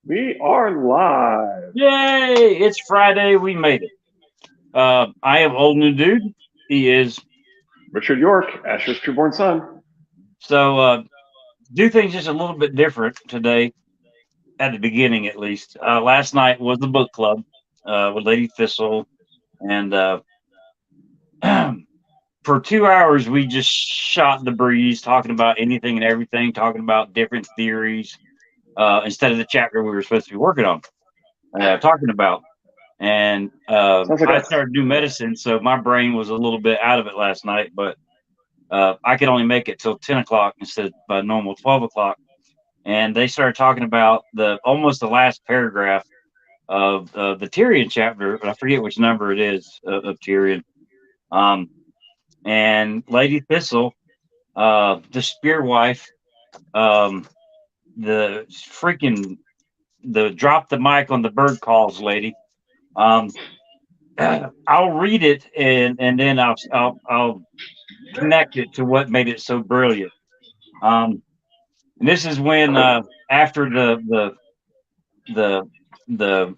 We are live. Yay! It's Friday. We made it. I am old new dude. He is. Richard York, Asher's trueborn son. So do things just a little bit different today. At the beginning, at least. Last night was the book club with Lady Thistle, and for 2 hours we just shot the breeze, talking about anything and everything, talking about different theories instead of the chapter we were supposed to be working on, talking about. And Sounds like I us. started to do medicine, so my brain was a little bit out of it last night, but I could only make it till 10 o'clock instead of normal 12 o'clock. And they started talking about the almost the last paragraph of the Tyrion chapter, but I forget which number it is of Tyrion. Um, and Lady Thistle, the spear wife, um, the freaking the drop the mic on the bird calls lady. Um, I'll read it and then I'll connect it to what made it so brilliant. Um, and this is when after the the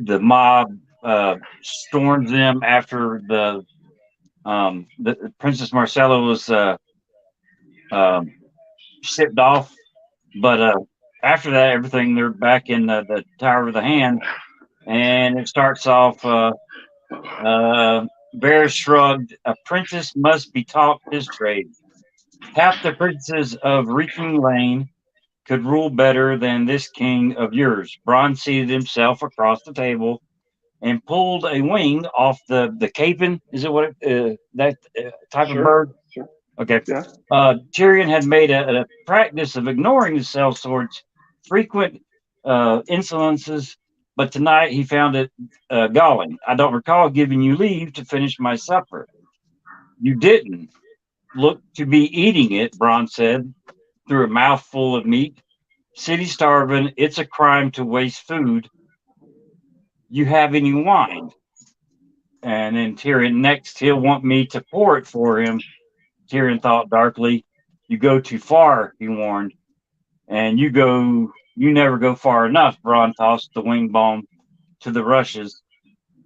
the mob storms them after the Princess Marcella was um, shipped off, but after that everything they're back in the Tower of the Hand, and it starts off. Bear shrugged. A princess must be taught his trade. Half the princes of Reeking Lane could rule better than this king of yours. Bronn seated himself across the table and pulled a wing off the capon. Is it what that type of Sure, bird? sure. Okay. Yeah, Tyrion had made a practice of ignoring the sellsword's frequent insolences, but tonight he found it galling. I don't recall giving you leave to finish my supper. You didn't look to be eating it, Bronn said through a mouthful of meat. City starving, it's a crime to waste food. You have any wine? And then Tyrion, next, he'll want me to pour it for him. Tyrion thought darkly. You go too far, he warned. And you never go far enough. Bronn tossed the wing bomb to the rushes.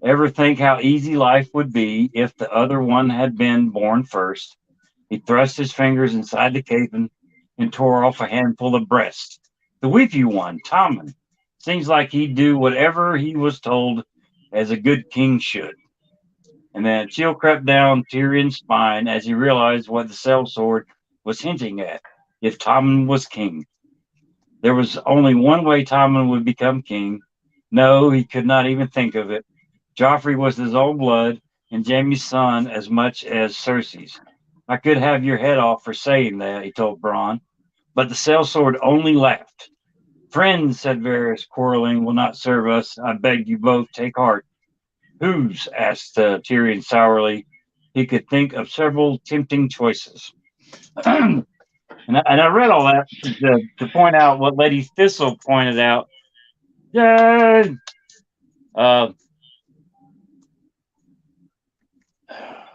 Ever think how easy life would be if the other one had been born first? He thrust his fingers inside the capon and tore off a handful of breast. The weepy one, Tommen. Seems like he'd do whatever he was told, as a good king should. And then a chill crept down Tyrion's spine as he realized what the sellsword was hinting at. If Tommen was king, there was only one way Tommen would become king. No, he could not even think of it. Joffrey was his own blood, and Jaime's son as much as Cersei's. I could have your head off for saying that, he told Bronn, but the sellsword only laughed. Friends, said Varys, quarreling will not serve us. I beg you both, take heart. Whose? Asked Tyrion sourly. He could think of several tempting choices. And I read all that to point out what Lady Thistle pointed out. Yay! Uh,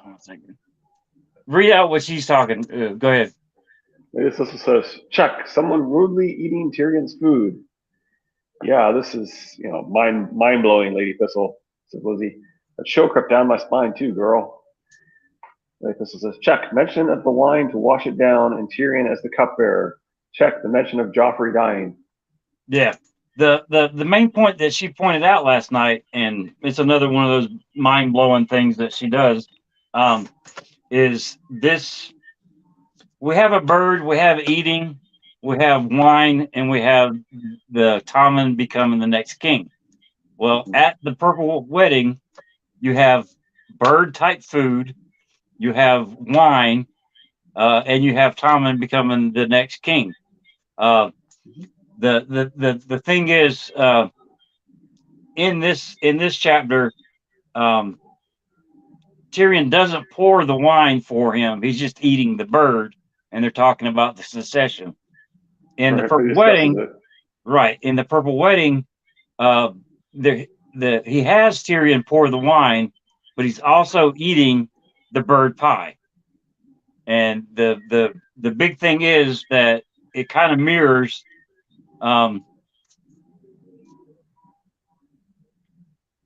one second. Read out what she's talking. Go ahead. Lady Thistle says, check. Someone rudely eating Tyrion's food. Yeah, this is mind blowing, Lady Thistle, says Lizzie. A chill crept down my spine too, girl. Lady Thistle says, check. Mention of the wine to wash it down, and Tyrion as the cupbearer. Check. The mention of Joffrey dying. Yeah. The main point that she pointed out last night, and it's another one of those mind blowing things that she does, um, is this: we have a bird, we have eating, we have wine, and we have the Tommen becoming the next king. Well, at the Purple Wedding, you have bird type food, you have wine, and you have Tommen becoming the next king. Uh, the thing is, in this chapter, um, Tyrion doesn't pour the wine for him. He's just eating the bird, and they're talking about the succession. In the Right, but he Purple discusses Wedding, it. right? In the Purple Wedding, uh, the he has Tyrion pour the wine, but he's also eating the bird pie. And the big thing is that it kind of mirrors um,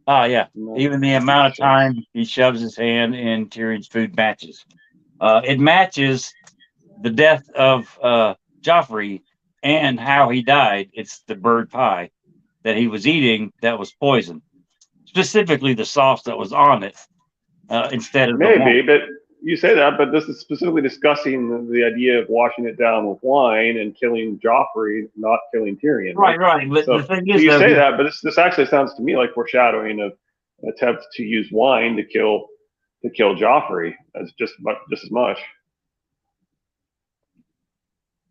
Oh yeah. No, Even the that makes amount of sense. time he shoves his hand in Tyrion's food matches. It matches the death of Joffrey and how he died. It's the bird pie that he was eating that was poisoned, specifically the sauce that was on it instead of the Maybe, wine. but you say that, but this is specifically discussing the idea of washing it down with wine and killing Joffrey, not killing Tyrion, right? Right, right. But the So, thing so is, you though, say that, but this actually sounds to me like foreshadowing of an attempt to use wine to kill Joffrey as just as much.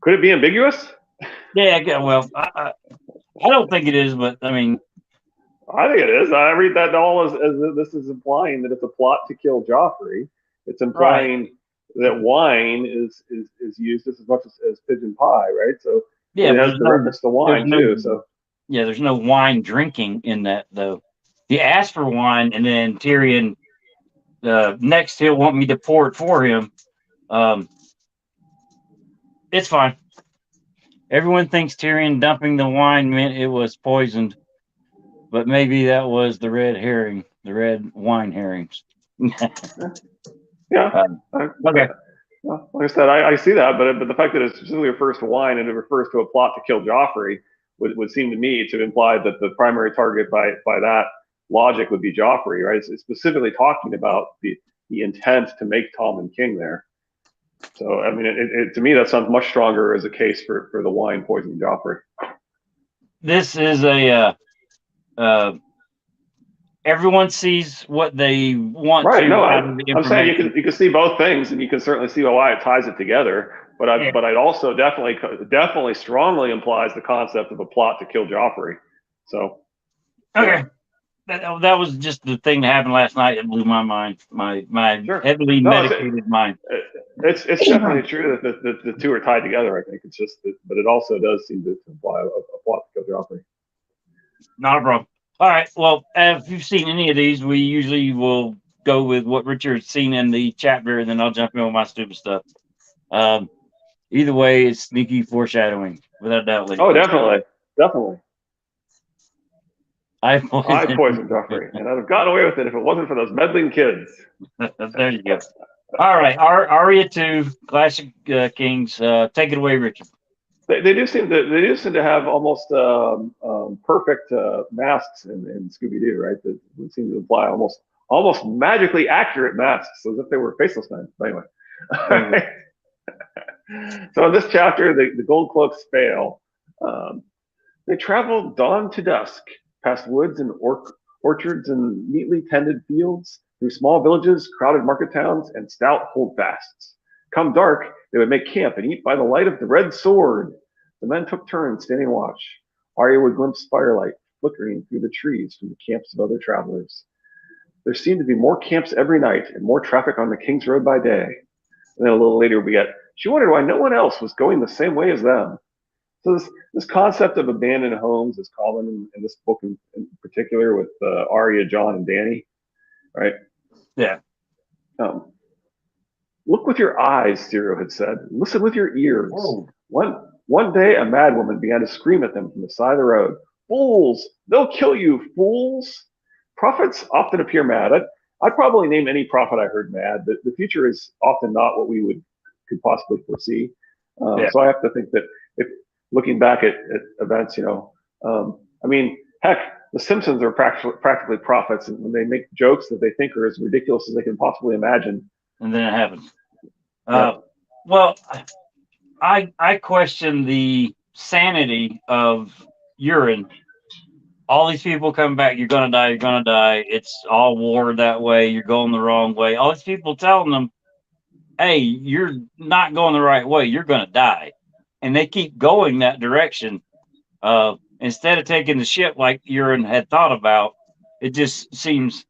Could it be ambiguous? yeah. Well, I don't think it is, but I mean, I think it is. I read that all as this is implying that it's a plot to kill Joffrey. It's right. implying that wine is used just as much as pigeon pie, right? So Yeah, it but has the reference to there's wine no, too. So yeah, there's no wine drinking in that though. He asked for wine, and then Tyrion, next he'll want me to pour it for him. Um, it's fine. Everyone thinks Tyrion dumping the wine meant it was poisoned, but maybe that was the red herring, the red wine herrings. yeah, um, I, okay. well, like I said, I see that, but the fact that it specifically refers to wine and it refers to a plot to kill Joffrey would seem to me to imply that the primary target by that logic would be Joffrey, right? It's specifically talking about the intent to make Tommen king there. So I mean, to me that sounds much stronger as a case for the wine poisoning Joffrey. This is a uh, everyone sees what they want Right. to No, out of the I'm saying information. you can see both things, and you can certainly see why it ties it together. Yeah. But I'd also definitely strongly implies the concept of a plot to kill Joffrey. So yeah, Okay. That was just the thing that happened last night that blew my mind, my sure. heavily No, medicated mind. it's definitely true that the two are tied together. I think it's just, but it also does seem to imply a plot to kill Joffrey. Not a problem. All right. Well, if you've seen any of these, we usually will go with what Richard's seen in the chapter, and then I'll jump in with my stupid stuff. Um, Either way, it's sneaky foreshadowing, without a doubt, Lady Oh, Pest. definitely. I I poisoned. poisoned Joffrey, and I'd have gotten away with it if it wasn't for those meddling kids. There you go. All right, Arya 2, Classic Kings. Take it away, Richard. They do seem to have almost perfect masks in Scooby Doo, right? That would seem to imply almost magically accurate masks, as if they were faceless men. But anyway, so in this chapter, the Gold Cloaks fail. Um, they travel dawn to dusk, past woods and orchards and neatly tended fields, through small villages, crowded market towns, and stout holdfasts. Come dark, they would make camp and eat by the light of the red sword. The men took turns standing watch. Arya would glimpse firelight flickering through the trees from the camps of other travelers. There seemed to be more camps every night and more traffic on the King's Road by day. And then a little later we get, she wondered why no one else was going the same way as them. So this concept of abandoned homes is common in this book in particular with Arya, John, and Danny, right? Yeah. Um, Look with your eyes, Cyril had said. Listen with your ears. Oh. One day a madwoman began to scream at them from the side of the road. Fools! They'll kill you, fools! Prophets often appear mad. I'd probably name any prophet I heard mad. The future is often not what we could possibly foresee. Yeah. So I have to think that if looking back at events, I mean, heck, the Simpsons are practically prophets, and when they make jokes that they think are as ridiculous as they can possibly imagine. And then it happens. Yeah. Well, I question the sanity of urine. All these people coming back, you're gonna die, you're gonna die. It's all war that way. You're going the wrong way. All these people telling them, "Hey, you're not going the right way. You're gonna die," and they keep going that direction. Instead of taking the ship like urine had thought about, it just seems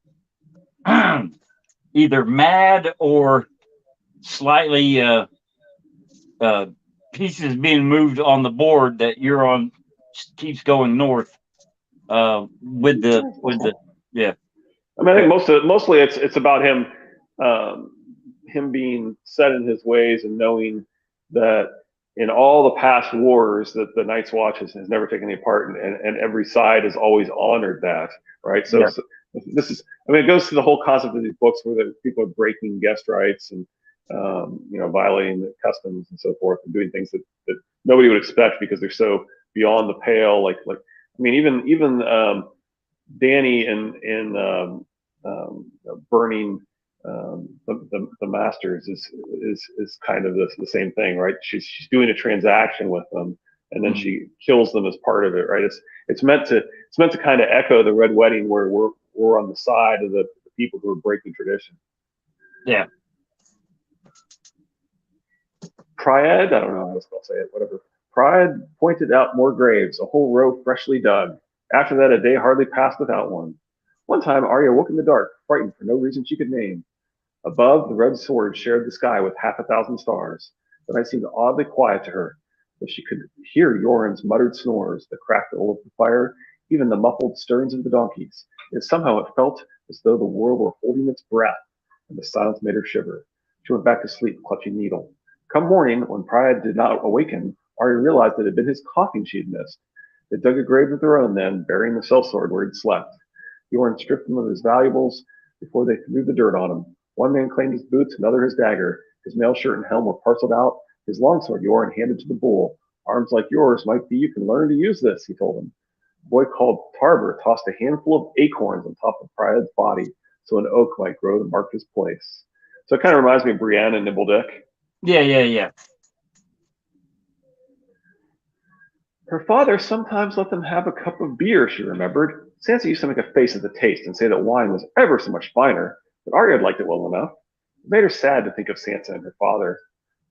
either mad or slightly uh, pieces being moved on the board that you're on keeps going north with the yeah. I mean, I think mostly it's about um, him being set in his ways and knowing that in all the past wars that the Night's Watch has never taken any part in, and every side has always honored that, right? So, Yeah. so This is, I mean, it goes to the whole concept of these books where the people are breaking guest rights and violating the customs and so forth, and doing things that nobody would expect because they're so beyond the pale. I mean, even Danny in burning the masters is kind of the same thing, right? She's doing a transaction with them, and then she kills them as part of it, right? It's meant to kind of echo the Red Wedding, where we're on the side of the people who are breaking tradition. Yeah. Priad, I don't know how to say it, whatever. Priad pointed out more graves, a whole row freshly dug. After that, a day hardly passed without one. One time, Arya woke in the dark, frightened for no reason she could name. Above, the red sword shared the sky with 500,000 stars. The night seemed oddly quiet to her, but she could hear Yoren's muttered snores, the crackle of the fire, even the muffled stirrings of the donkeys. Yet somehow it felt as though the world were holding its breath, and the silence made her shiver. She went back to sleep, clutching needle. Come morning, when Priad did not awaken, Arya realized that it had been his coughing she had missed. They dug a grave of their own then, burying the sellsword where he'd slept. Yoren stripped him of his valuables before they threw the dirt on him. One man claimed his boots, another his dagger. His mail shirt and helm were parceled out. His longsword Yoren handed to the bull. Arms like yours might be you can learn to use this, he told him. A boy called Tarver tossed a handful of acorns on top of Priad's body so an oak might grow to mark his place. So it kind of reminds me of Brienne and Nibbledick. Yeah. Her father sometimes let them have a cup of beer, she remembered. Sansa used to make a face at the taste and say that wine was ever so much finer, but Arya had liked it well enough. It made her sad to think of Sansa and her father.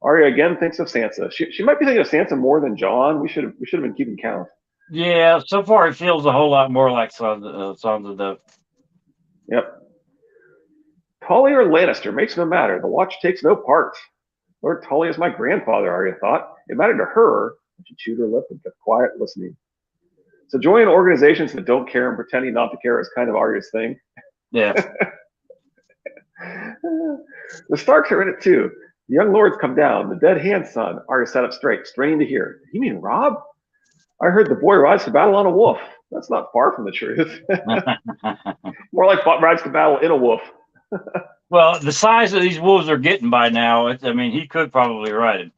Arya again thinks of Sansa. She might be thinking of Sansa more than Jon. We should have been keeping count. Yeah, so far it feels a whole lot more like Sansa. Yep. Tully or Lannister makes no matter. The Watch takes no part. Lord Tully is my grandfather, Arya thought. It mattered to her, but she chewed her lip and kept quiet, listening. So joining organizations that don't care and pretending not to care is kind of Arya's thing. Yeah. The Starks are in it too. The young lords come down. The dead hand's son. Arya sat up straight, straining to hear. Did he mean Robb? I heard the boy rides to battle on a wolf. That's not far from the truth. More like rides to battle in a wolf. Well, the size of these wolves are getting by now, I mean, he could probably ride it.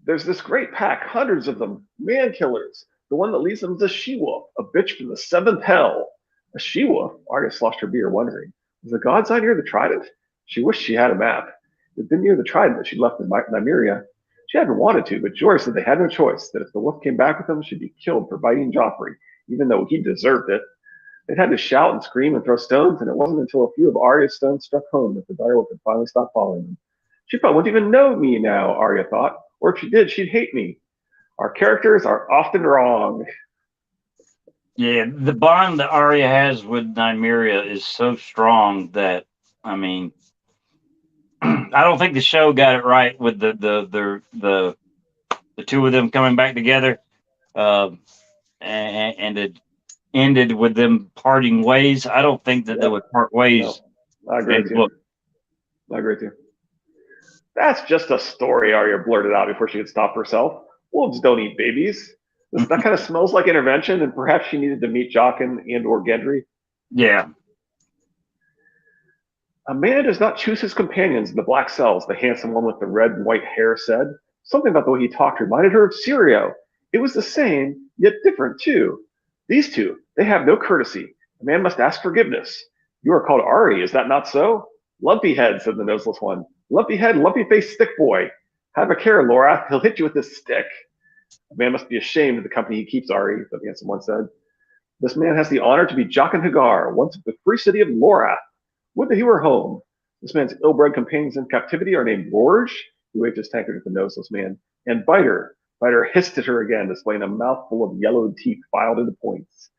There's this great pack, hundreds of them, man killers. The one that leads them is a she-wolf, a bitch from the seventh hell. A she-wolf? Arya sloshed her beer, wondering. Was the god's eye near the Trident? She wished she had a map. It had been near the Trident that she'd left in Nymeria. She hadn't wanted to, but Jorah said they had no choice, that if the wolf came back with them, she'd be killed for biting Joffrey, even though he deserved it. They'd had to shout and scream and throw stones, and it wasn't until a few of Arya's stones struck home that the direwolf had finally stopped following them. She probably wouldn't even know me now, Arya thought, or if she did, she'd hate me. Our characters are often wrong. Yeah, the bond that Arya has with Nymeria is so strong that, I mean, I don't think the show got it right with the two of them coming back together, and it ended with them parting ways. I don't think that they would part ways. No, I agree with you. I agree with you. That's just a story, Arya blurted out before she could stop herself. Wolves don't eat babies. That kind of smells like intervention, and perhaps she needed to meet Jaqen and or Gendry. Yeah. A man does not choose his companions in the black cells, the handsome one with the red and white hair said. Something about the way he talked reminded her of Syrio. It was the same, yet different, too. These two, they have no courtesy. A man must ask forgiveness. You are called Ari, is that not so? Lumpy head, said the noseless one. Lumpy head, lumpy-faced stick boy. Have a care, Lorath. He'll hit you with this stick. A man must be ashamed of the company he keeps, Ari, the handsome one said. This man has the honor to be Jaqen Hagar, once of the free city of Lorath. Would that he were home. This man's ill-bred companions in captivity are named Lorge, he waved his tankard at the noseless man, and Biter. Biter hissed at her again, displaying a mouthful of yellowed teeth filed into points.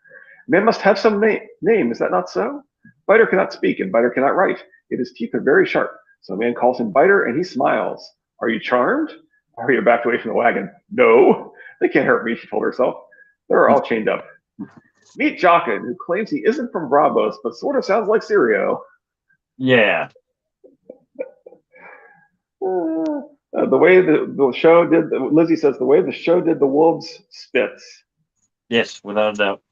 Man must have some name, is that not so? Biter cannot speak, and Biter cannot write, yet his teeth are very sharp, so a man calls him Biter, and he smiles. Are you charmed? Arya backed away from the wagon. No, they can't hurt me, she told herself. They're all chained up. Meet Jaqen, who claims he isn't from Braavos, but sort of sounds like Syrio. Yeah. The way the show did, Lizzie says, the way the show did the wolves spits. Yes, without a doubt.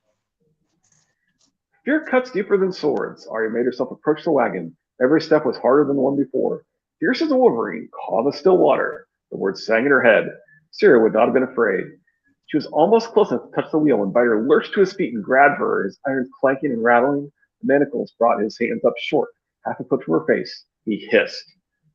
Fear cuts deeper than swords. Arya made herself approach the wagon. Every step was harder than the one before. Fierce as a wolverine, calm as still water. The words sang in her head. Syria would not have been afraid. She was almost close enough to touch the wheel when Biter lurched to his feet and grabbed her, his irons clanking and rattling. The manacles brought his hands up short, half a foot from her face. He hissed.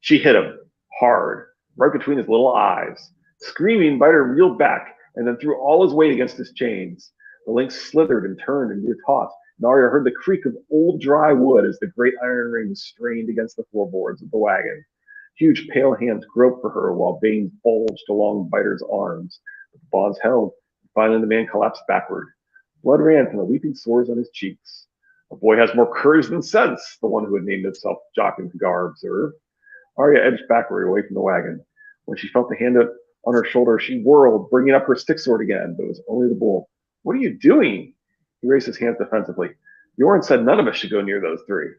She hit him, hard, right between his little eyes. Screaming, Biter reeled back and then threw all his weight against his chains. The lynx slithered and turned and grew taut. Arya heard the creak of old dry wood as the great iron rings strained against the floorboards of the wagon. Huge pale hands groped for her while veins bulged along Biter's arms. But the bonds held. Finally, the man collapsed backward. Blood ran from the weeping sores on his cheeks. A boy has more courage than sense, the one who had named himself Jaqen H'ghar observed. Arya edged backward away from the wagon. When she felt the hand on her shoulder, she whirled, bringing up her stick sword again, but it was only the bull. What are you doing? He raised his hands defensively. Yoren said none of us should go near those three.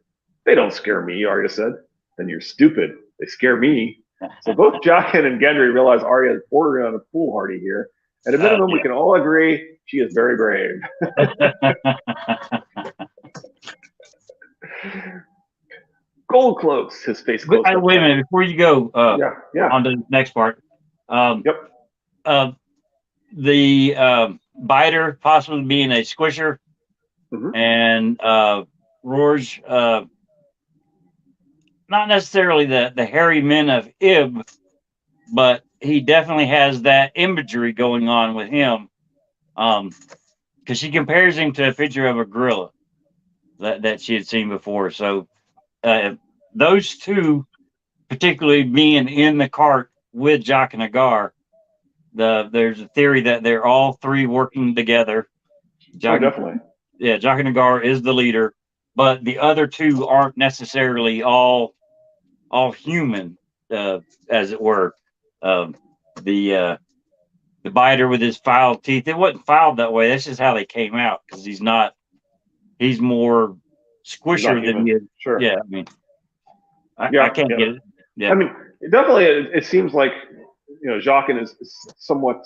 They don't scare me, Arya said. Then you're stupid. They scare me. So both Jaqen and Gendry realize Arya is bordering on a foolhardy here. At a minimum, we can all agree she is very brave. Gold cloaks, his face close. Wait a minute, before you go on to the next part. The Biter possibly being a squisher, and Rorge, not necessarily the hairy men of Ib, but he definitely has that imagery going on with him, because she compares him to a picture of a gorilla that she had seen before. So those two, particularly being in the cart with Jaqen H'ghar, there's a theory that they're all three working together. Definitely. Yeah, Jaqen H'ghar is the leader, but the other two aren't necessarily all human, as it were. The Biter with his filed teeth, it wasn't filed that way. That's just how they came out, because he's more squisher than he is. Sure. Yeah, I mean, I can't get it. Yeah. I mean, definitely, it seems like, Jaqen is somewhat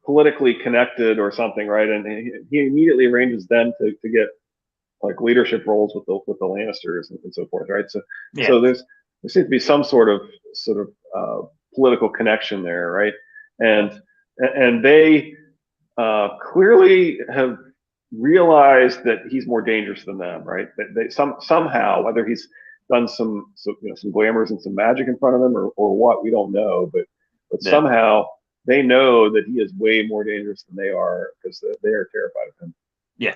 politically connected or something, right? And he immediately arranges them to get like leadership roles with the Lannisters and so forth, right? So there seems to be some sort of political connection there, right? And they clearly have realized that he's more dangerous than them, right? They somehow, whether he's done some glamours and some magic in front of them or what, we don't know, but somehow they know that he is way more dangerous than they are, because they are terrified of him. Yeah.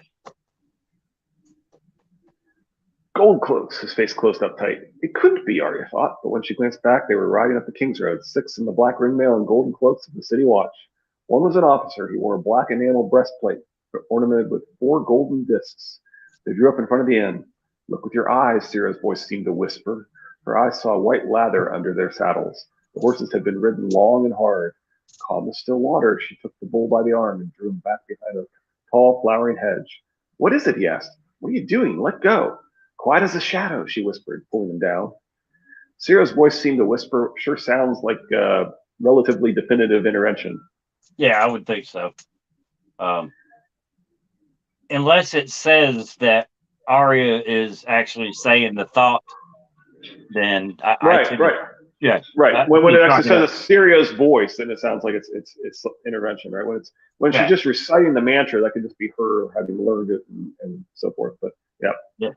Gold cloaks, his face closed up tight. It couldn't be, Arya thought, but when she glanced back, they were riding up the King's Road, 6 in the black ringmail and golden cloaks of the City Watch. One was an officer. He wore a black enamel breastplate ornamented with 4 golden discs. They drew up in front of the inn. Look with your eyes, Syrah's voice seemed to whisper. Her eyes saw white lather under their saddles. The horses had been ridden long and hard. Calm as still water, she took the bull by the arm and drew him back behind a tall, flowering hedge. What is it? He asked. What are you doing? Let go. Quiet as a shadow, she whispered, pulling him down. Syrah's voice seemed to whisper. Sure sounds like relatively definitive intervention. Yeah, I would think so. Unless it says that Arya is actually saying the thought, then right. Yeah, right. When it actually says a Syrah's voice, then it sounds like it's intervention, right? When she's just reciting the mantra, that could just be her having learned it and so forth. But yeah.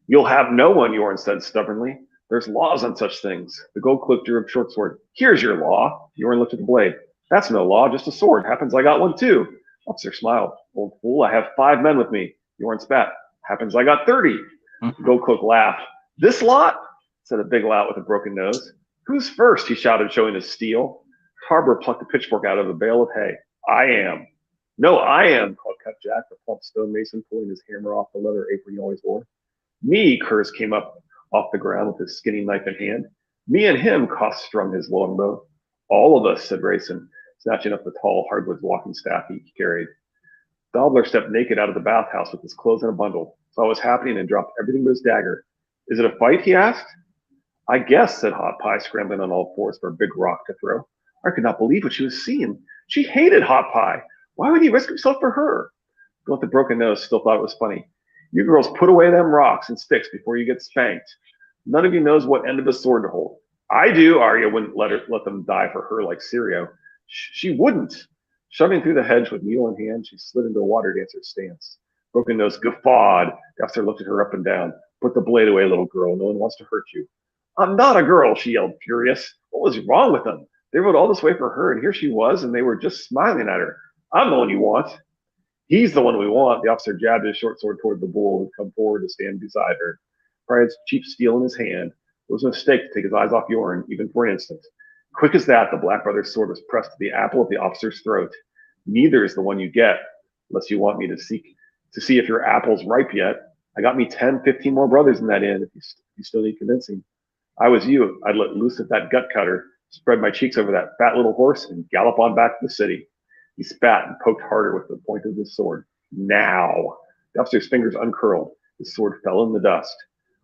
You'll have no one, Yoren said stubbornly. There's laws on such things. The gold cloak drew a short sword. Here's your law. Yoren looked at the blade. That's no law, just a sword. Happens I got one too. Officer smiled. Old fool, I have 5 men with me. Yoren spat. Happens I got 30. The gold cloak laughed. This lot? Said a big lout with a broken nose. Who's first? He shouted, showing his steel. Harbor plucked a pitchfork out of a bale of hay. I am. No, I am, called Cut Jack, the plump stonemason, pulling his hammer off the leather apron he always wore. Me, Curse came up off the ground with his skinning knife in hand. Me and him, Koss strung his longbow. All of us, said Rayson, snatching up the tall hardwood walking staff he carried. Dobler stepped naked out of the bathhouse with his clothes in a bundle, saw what was happening, and dropped everything but his dagger. Is it a fight? He asked. I guess, said Hot Pie, scrambling on all fours for a big rock to throw. I could not believe what she was seeing. She hated Hot Pie. Why would he risk himself for her? Girl with the broken nose still thought it was funny. You girls put away them rocks and sticks before you get spanked. None of you knows what end of a sword to hold. I do. Arya wouldn't let them die for her like Sirio. She wouldn't. Shoving through the hedge with needle in hand, she slid into a water dancer's stance. Broken Nose guffawed. The officer looked at her up and down. Put the blade away, little girl. No one wants to hurt you. I'm not a girl, she yelled, furious. What was wrong with them? They rode all this way for her, and here she was, and they were just smiling at her. I'm the one you want. He's the one we want. The officer jabbed his short sword toward the bull who'd come forward to stand beside her. Pride's cheap steel in his hand. It was a mistake to take his eyes off Yoren, even for an instant. Quick as that, the Black Brother's sword was pressed to the apple of the officer's throat. Neither is the one you get, unless you want me to see if your apple's ripe yet. I got me 10, 15 more brothers in that inn if you still need convincing. I was you. I'd let loose at that gut cutter, spread my cheeks over that fat little horse, and gallop on back to the city. He spat and poked harder with the point of his sword. Now. The officer's fingers uncurled. His sword fell in the dust.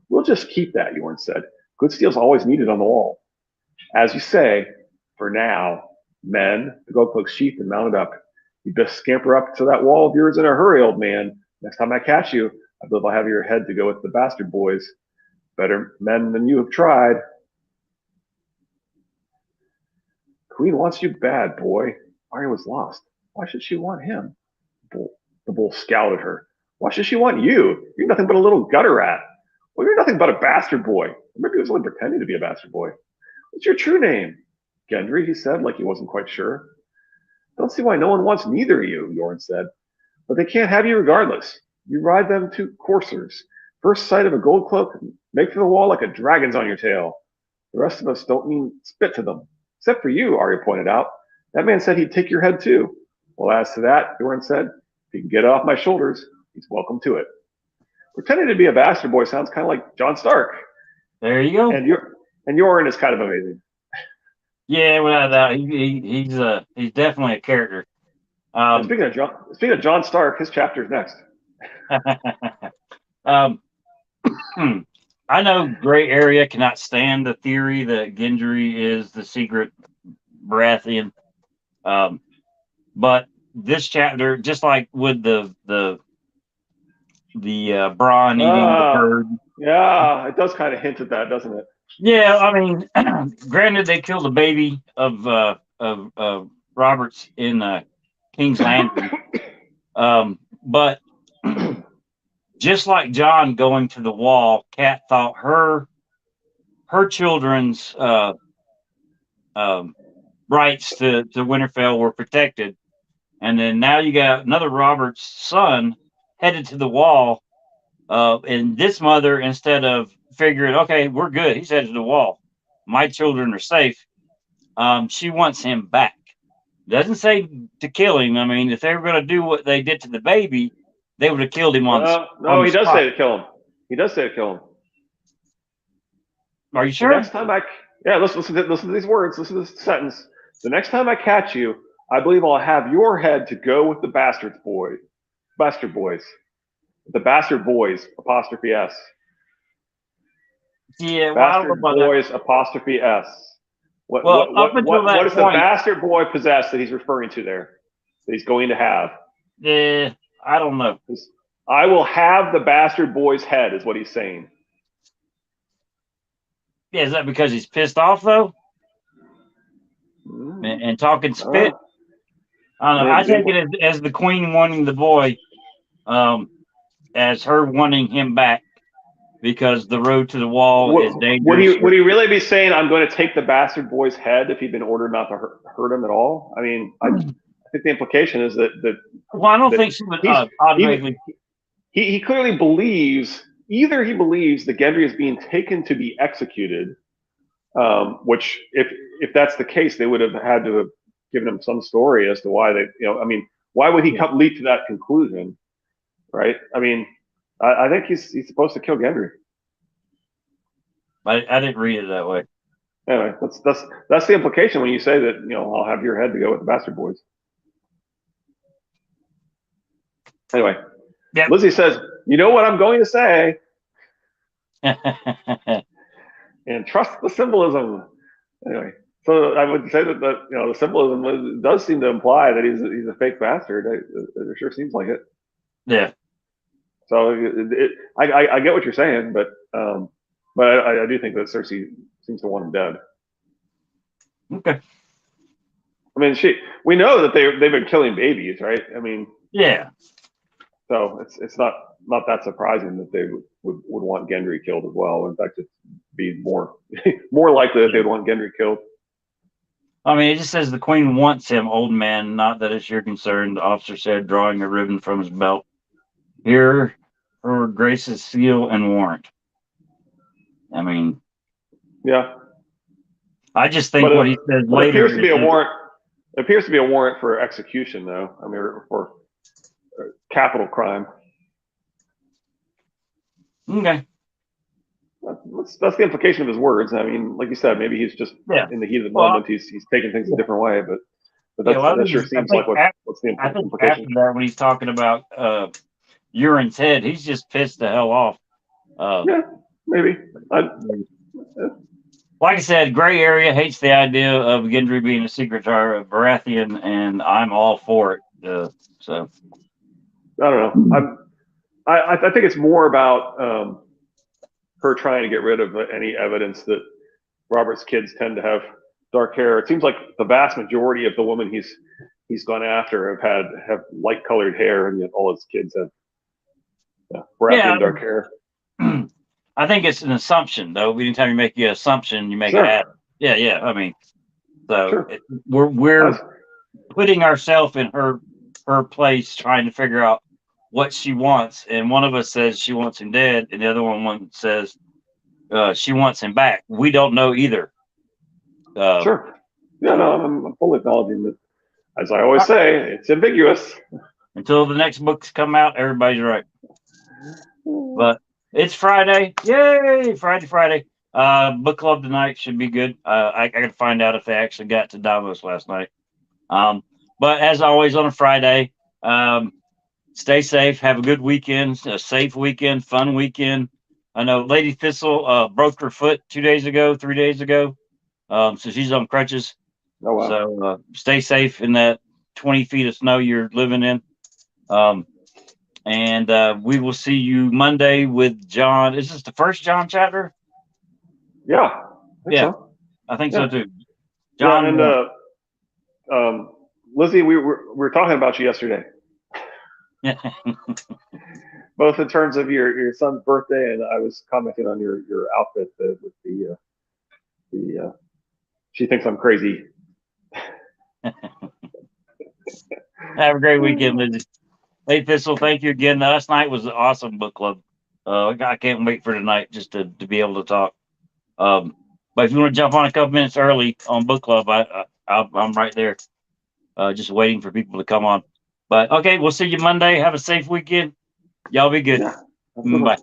We'll just keep that, Yorn said. Good steel's always needed on the wall. As you say, for now, men, the Goldcloak sheathed and mounted up. You best scamper up to that wall of yours in a hurry, old man. Next time I catch you, I believe I'll have your head to go with the bastard boys. Better men than you have tried. Queen wants you bad, boy. Arya was lost. Why should she want him? The bull scowled at her. Why should she want you? You're nothing but a little gutter rat. Well, you're nothing but a bastard boy. Or maybe he was only pretending to be a bastard boy. What's your true name? Gendry, he said, like he wasn't quite sure. Don't see why no one wants neither of you, Yorn said. But they can't have you regardless. You ride them to coursers. First sight of a gold cloak, make for the wall like a dragon's on your tail. The rest of us don't mean spit to them. Except for you, Arya pointed out. That man said he'd take your head too. Well, as to that, Yorn said, if he can get it off my shoulders, he's welcome to it. Pretending to be a bastard boy sounds kind of like Jon Stark. There you go. And Yoren is kind of amazing. Yeah, without a doubt, he's definitely a character. Speaking of Jon Stark, his chapter is next. I know Gray Area cannot stand the theory that Gendry is the secret Baratheon, but this chapter, just like with the Bronn eating the bird. Yeah, it does kind of hint at that, doesn't it? Yeah, I mean, granted, they killed a baby of Roberts in King's Landing, but just like Jon going to the wall, Kat thought her children's rights to Winterfell were protected, and then now you got another Robert's son headed to the wall, and this mother, instead of figuring, okay, we're good, he's headed to the wall, my children are safe, she wants him back. Doesn't say to kill him. I mean, if they were going to do what they did to the baby, they would have killed him on the No, he does say to kill him. He does say to kill him. Are you sure? The next time listen to these words. Listen to this sentence. The next time I catch you, I believe I'll have your head to go with the bastard boys. The bastard boys, apostrophe S. Yeah, bastard boys, apostrophe S. What does the bastard boy possess that he's referring to there? That he's going to have? Yeah, I don't know. I will have the bastard boy's head, is what he's saying. Yeah, is that because he's pissed off though? And talking spit? I don't know. I take it as the queen wanting the boy, as her wanting him back, because the road to the wall is dangerous. Would he really be saying, I'm going to take the bastard boy's head if he'd been ordered not to hurt him at all? I mean, I think the implication is that well, I don't think she would automatically. He clearly believes, either he believes that Gendry is being taken to be executed, which if that's the case, they would have had to have given him some story as to why they, I mean, why would he leap to that conclusion, right? I mean, I think he's supposed to kill Gendry. I didn't read it that way. Anyway, that's the implication when you say that, I'll have your head to go with the bastard boys. Anyway, yep. Lizzie says, you know what I'm going to say? And trust the symbolism. Anyway, so I would say that the symbolism does seem to imply that he's a fake bastard. It sure seems like it. Yeah. So I get what you're saying, but I do think that Cersei seems to want him dead. Okay. I mean, we know that they've been killing babies, right? I mean, Yeah. so it's not that surprising that they would want Gendry killed as well. In fact, it'd be more more likely that they'd want Gendry killed. I mean, it just says the queen wants him, old man. Not that it's your concern. The officer said, drawing a ribbon from his belt. Here, her Grace's seal and warrant. I mean, Yeah, I just think but what he says it later appears to is be a warrant. It appears to be a warrant for execution, though. I mean, for capital crime. okay. That's the implication of his words. I mean, like you said, maybe he's just Yeah. in the heat of the Well, moment. He's taking things a different way, but yeah. Well, that sure seems like what's the I think implication. after that, when he's talking about Urine's head, he's just pissed the hell off. Yeah, maybe. Like I said, gray area hates the idea of Gendry being a secretary of Baratheon, and I'm all for it. So I don't know. I think it's more about her trying to get rid of any evidence that Robert's kids tend to have dark hair. It seems like the vast majority of the women he's gone after have light colored hair, and yet all his kids have Baratheon dark hair. I think it's an assumption, though. Anytime you make an assumption, you make Sure. it. Yeah. I mean, so Sure. we're putting ourselves in her place, trying to figure out what she wants. And one of us says she wants him dead, and the other one says she wants him back. We don't know either. Sure. Yeah, no, I'm fully acknowledging that. As I always say, it's ambiguous. Until the next books come out, everybody's right. But it's Friday. Yay! Friday. Book club tonight should be good. I got to find out if they actually got to Davos last night. But as always on a Friday, stay safe. Have a good weekend, a safe weekend, fun weekend. I know Lady Thistle broke her foot 3 days ago. So she's on crutches. Oh, wow. So stay safe in that 20 feet of snow you're living in. And we will see you Monday with John. Is this the first John chapter? Yeah. I think so too. John, yeah, and Lizzie, we were talking about you yesterday. Both in terms of your son's birthday, and I was commenting on your outfit with the she thinks I'm crazy. Have a great weekend, Lizzie. Hey, Thistle, thank you again. Last night was an awesome book club. I can't wait for tonight just to be able to talk. But if you want to jump on a couple minutes early on book club, I'm right there, just waiting for people to come on. But okay, we'll see you Monday. Have a safe weekend. Y'all be good. Yeah, bye.